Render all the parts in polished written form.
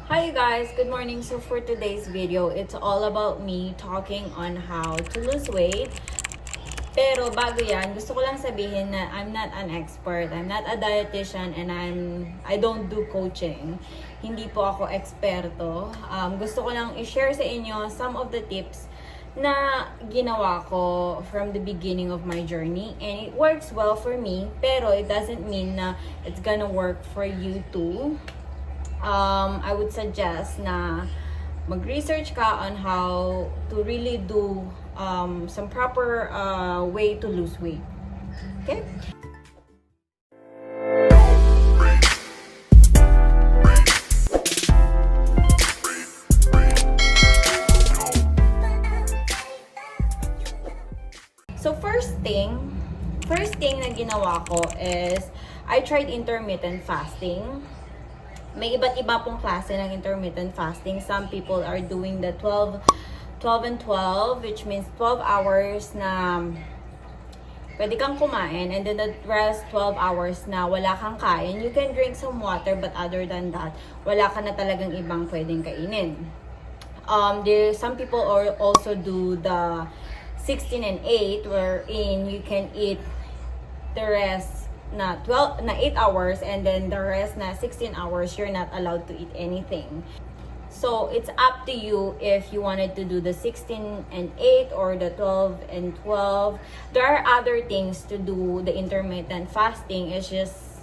Hi guys, good morning. So for today's video, it's all about me talking on how to lose weight. Pero bago yan, gusto ko lang sabihin na I'm not an expert, I'm not a dietitian, and I don't do coaching. Hindi po ako eksperto. Gusto ko lang i-share sa inyo some of the tips na ginawa ko from the beginning of my journey, and it works well for me, pero it doesn't mean na it's gonna work for you too. I would suggest na mag-research ka on how to really do some proper way to lose weight. Okay? So first thing na ginawa ko is I tried intermittent fasting. May iba't iba pong klase ng intermittent fasting. Some people are doing the 12 and 12, which means 12 hours na pwede kang kumain, and then the rest 12 hours na wala kang kain. You can drink some water, but other than that, wala ka na talagang ibang pwedeng kainin. Some people also do the 16 and 8, wherein you can eat the rest na 8 hours, and then the rest na 16 hours you're not allowed to eat anything. So it's up to you if you wanted to do the 16 and 8 or the 12 and 12. There are other things to do the intermittent fasting. It's just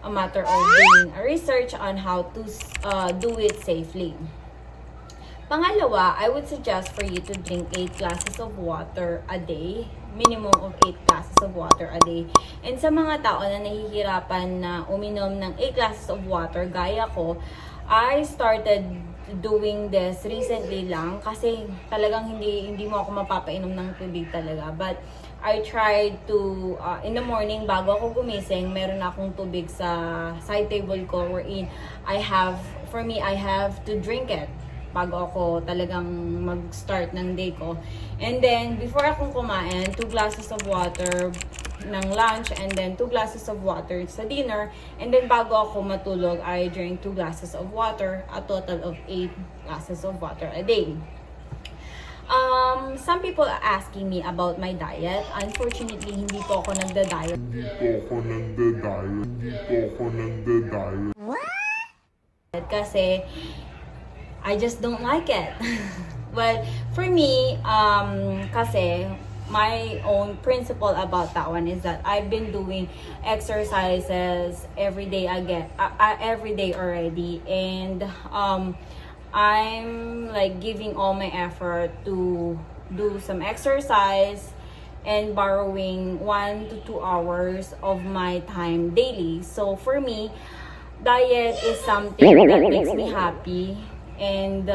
a matter of doing a research on how to do it safely. Pangalawa, I would suggest for you to drink 8 glasses of water a day. Minimum of 8 glasses of water a day. And sa mga tao na nahihirapan na uminom ng 8 glasses of water, gaya ko, I started doing this recently lang kasi talagang hindi mo ako mapapainom ng tubig talaga. But I tried to, in the morning, bago ako gumising, meron akong tubig sa side table ko wherein I have to drink it bago ako talagang mag-start ng day ko. And then, before akong kumain, 2 glasses of water ng lunch, and then 2 glasses of water sa dinner. And then, bago ako matulog, I drink 2 glasses of water, a total of 8 glasses of water a day. Some people are asking me about my diet. Unfortunately, hindi po ako nagda-diet. Kasi I just don't like it. Well, for me, kasi my own principle about that one is that I've been doing exercises every day already, and I'm like giving all my effort to do some exercise and borrowing 1 to 2 hours of my time daily. So for me, diet is something that makes me happy. And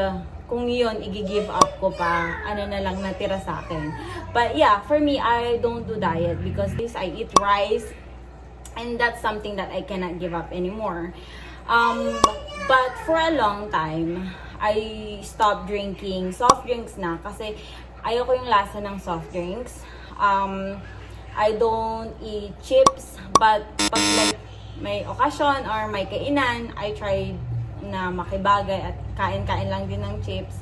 kung yun, i-give up ko pa, ano na lang natira sa akin. But yeah, for me, I don't do diet because I eat rice, and that's something that I cannot give up anymore. But for a long time, I stopped drinking soft drinks na kasi ayoko yung lasa ng soft drinks. I don't eat chips, but pag like may okasyon or may kainan, I tried na makibagay at kain-kain lang din ng chips.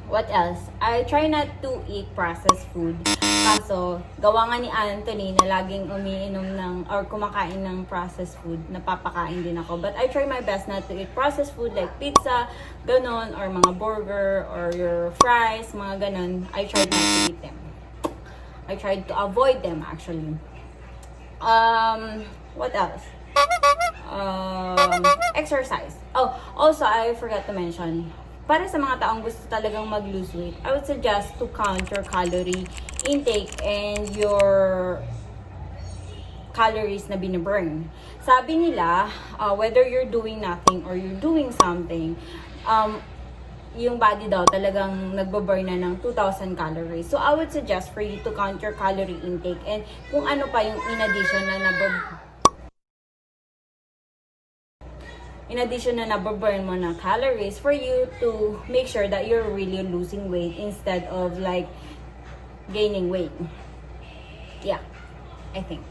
What else? I try not to eat processed food. Kaso, gawa nga ni Anthony na laging umiinom or kumakain ng processed food, napapakain din ako. But I try my best not to eat processed food like pizza, ganon, or mga burger, or your fries, mga ganon. I tried not to eat them. I tried to avoid them actually. What else? Exercise. Oh, also, I forgot to mention, para sa mga taong gusto talagang mag-lose weight, I would suggest to count your calorie intake and your calories na binaburn. Sabi nila, whether you're doing nothing or you're doing something, yung body daw talagang nagbaburn na ng 2,000 calories. So, I would suggest for you to count your calorie intake and kung ano pa yung in addition na nababurn mo na calories for you to make sure that you're really losing weight instead of like gaining weight. Yeah, I think.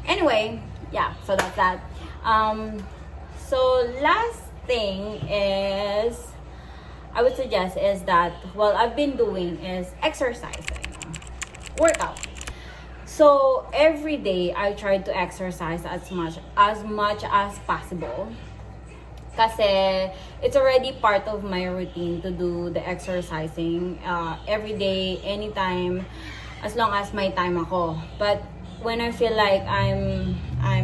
Anyway, yeah, so that's that. So last thing is, I would suggest is that, well, I've been doing is exercising, workout. So every day I try to exercise as much as possible. Kasi it's already part of my routine to do the exercising every day, anytime, as long as may time ako. But when I feel like I'm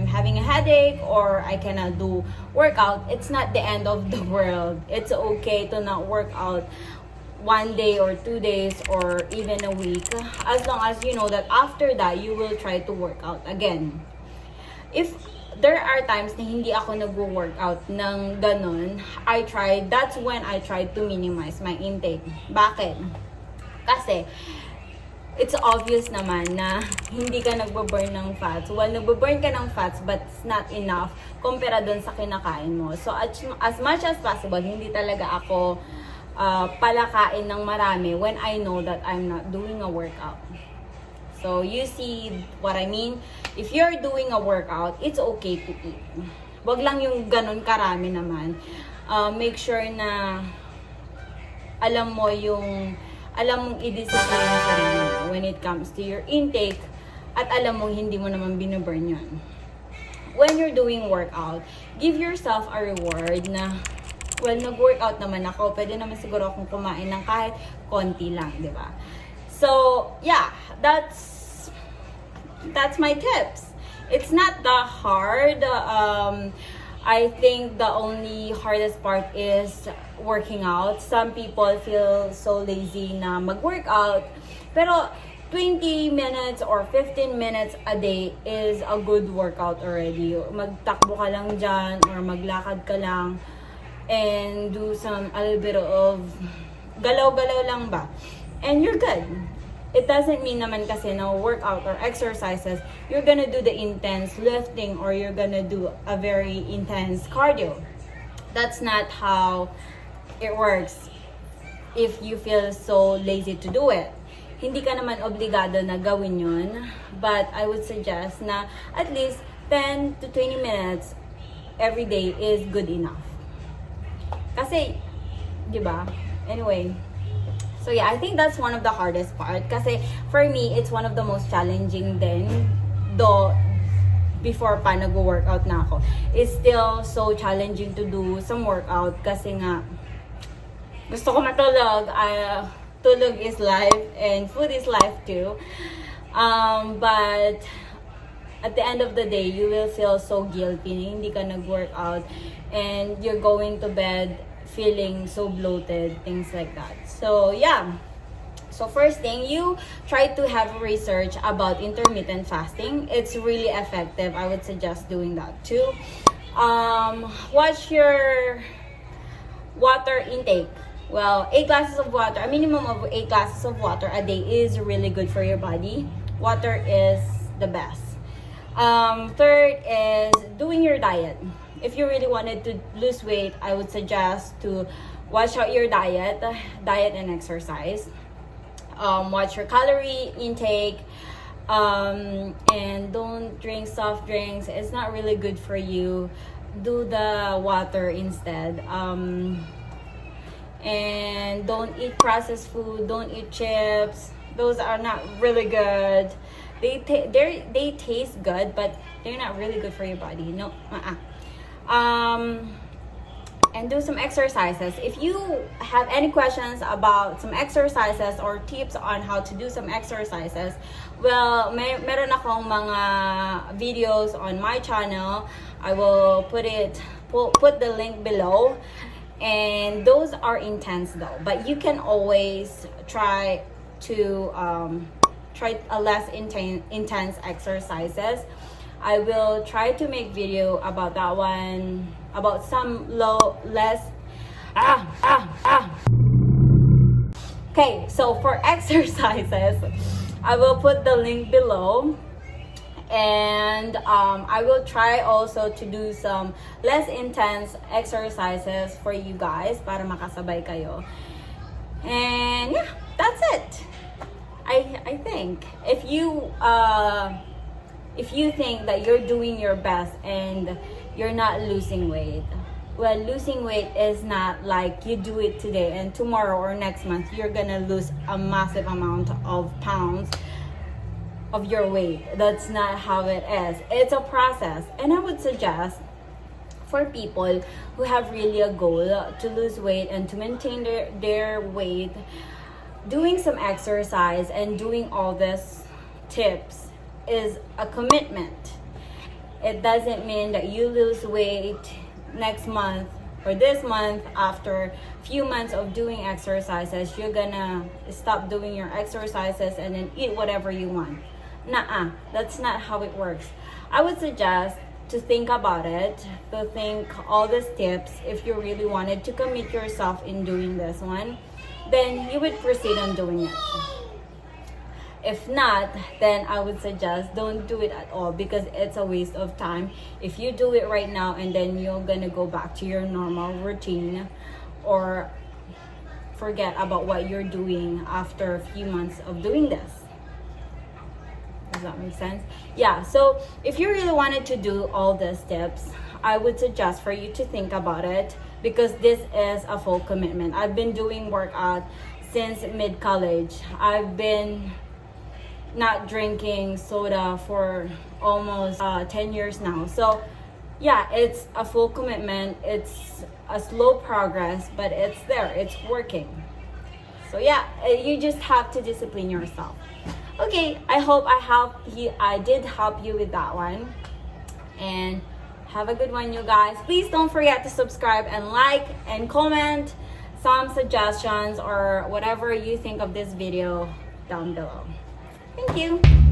having a headache or I cannot do workout, it's not the end of the world. It's okay to not work out 1 day or 2 days or even a week, as long as you know that after that you will try to work out again. If there are times na hindi ako nag-workout ng ganun, that's when I try to minimize my intake. Bakit? Kasi it's obvious naman na hindi ka nagbo-burn ng fats. Well, nagbo-burn ka ng fats but it's not enough kumpara dun sa kinakain mo. So as much as possible, hindi talaga ako palakain ng marami when I know that I'm not doing a workout. So you see what I mean? If you're doing a workout, it's okay to eat. Wag lang yung ganun karami naman. Make sure na alam mong i-discipline yung sarili mo when it comes to your intake, at alam mong hindi mo naman binaburn yun. When you're doing workout, give yourself a reward na, well, nag-workout naman ako, pwede naman siguro akong kumain ng kahit konti lang, di ba? So, yeah, that's my tips. It's not that hard. I think the only hardest part is working out. Some people feel so lazy na mag-workout, pero 20 minutes or 15 minutes a day is a good workout already. Magtakbo ka lang dyan or maglakad ka lang and do a little bit of galaw-galaw lang ba, and you're good. It doesn't mean naman kasi na workout or exercises, you're gonna do the intense lifting or you're gonna do a very intense cardio. That's not how it works if you feel so lazy to do it. Hindi ka naman obligado na gawin yun, but I would suggest na at least 10 to 20 minutes every day is good enough. Kasi, di ba? Anyway, so yeah, I think that's one of the hardest part. Kasi for me, it's one of the most challenging din. Though, before pa nag-workout na ako, it's still so challenging to do some workout. Kasi nga, gusto ko matulog. Tulog is life and food is life too. But at the end of the day, you will feel so guilty. Hindi ka nag-workout and you're going to bed feeling so bloated, things like that. So yeah. So first thing, you try to have research about intermittent fasting. It's really effective. I would suggest doing that too. Watch your water intake. Well, 8 glasses of water, a minimum of 8 glasses of water a day is really good for your body. Water is the best. Third is doing your diet. If you really wanted to lose weight, I would suggest to watch out your diet and exercise. Watch your calorie intake, and don't drink soft drinks. It's not really good for you. Do the water instead. And don't eat processed food. Don't eat chips. Those are not really good. They taste good, but they're not really good for your body. No. And do some exercises. If you have any questions about some exercises or tips on how to do some exercises, well, meron akong mga videos on my channel. I will put the link below. And those are intense though, but you can always try to try a less intense exercises. I will try to make video about that one, about some less. Okay, so for exercises, I will put the link below. And I will try also to do some less intense exercises for you guys para makasabay kayo. And yeah, that's it. I think if you think that you're doing your best and you're not losing weight, well, losing weight is not like you do it today and tomorrow or next month you're gonna lose a massive amount of pounds of your weight. That's not how it is. It's a process. And I would suggest for people who have really a goal to lose weight and to maintain their weight, doing some exercise and doing all these tips is a commitment. It doesn't mean that you lose weight next month or this month. After a few months of doing exercises, you're gonna stop doing your exercises and then eat whatever you want. That's not how it works. I would suggest to think about it, to think all these tips. If you really wanted to commit yourself in doing this one, then you would proceed on doing it. If not, then I would suggest don't do it at all, because it's a waste of time. If you do it right now and then you're gonna go back to your normal routine or forget about what you're doing after a few months of doing this. Does that make sense? Yeah, so if you really wanted to do all these tips, I would suggest for you to think about it, because this is a full commitment. I've been doing workout since mid-college. I've been not drinking soda for almost 10 years now. So yeah, it's a full commitment. It's a slow progress, but it's there. It's working. So yeah, you just have to discipline yourself. Okay, I hope I did help you with that one. And have a good one, you guys. Please don't forget to subscribe and like and comment some suggestions or whatever you think of this video down below. Thank you.